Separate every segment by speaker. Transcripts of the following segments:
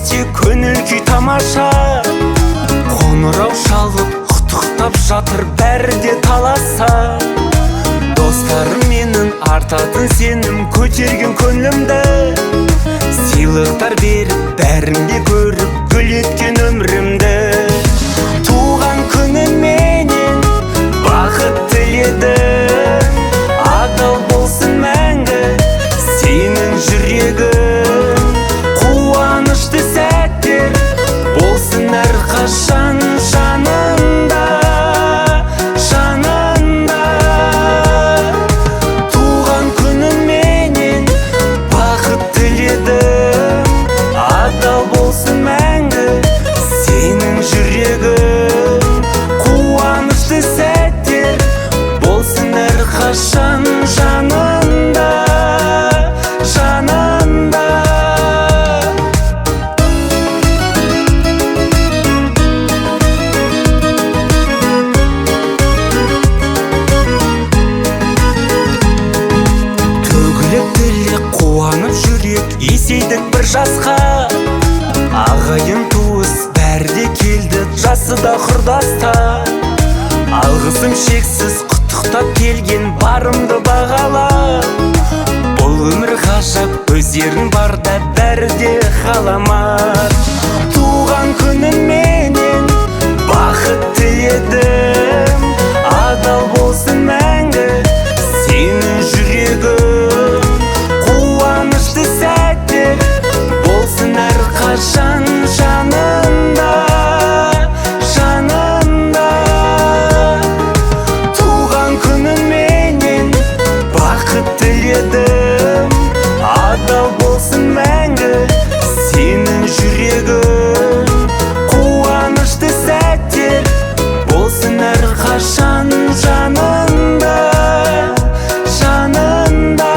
Speaker 1: өте көңіл күй тамаша. Қоңырау шалып құттықтап жатыр бәрі де таласа. Достарым менің артатын сенім көтерген көңілімді. Сыйлықтар беріп бәрінде көріп гүл еткен өмірімді. Туған күніңменен бақыт тіледім, адал болсын мәңгі сенің жүрегің. Қуанышты сәттер болсын әрқашан жанында, жанында. Туған күніңменен бақыт тіледім, адал болсын мәңгі сенің жүрегің. Қуанышты сәттер болсын әрқашан жанында, жанында. Төгіліп тілек қуанып жүрек есейдік бір жасқа. Ағайын туыс бәрі де келді, жасы да құрдаста. Алғысым шексіз құттықтап келген барымды бағала. Бұл өмір ғажап өздерің барда бәрі де ғаламат. Туған күніңменен бақыт тіледім, адал болсын мәңгі сенің жүрегің. Қуанышты сәттер болсын әрқашан жанында, жанында. Туған күніңменен бақыт тіледім, адал болсын мәңгі сенің жүрегің. Қуанышты сәттер болсын әрқашан жанында, жанында.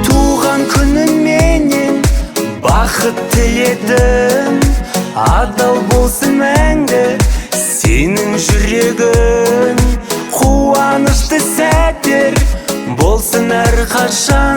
Speaker 1: Туған күніңменен бақыт тіледім, адал болсын мәңгі сенің жүрегің. Қуанышты сәттер болсын әрқашан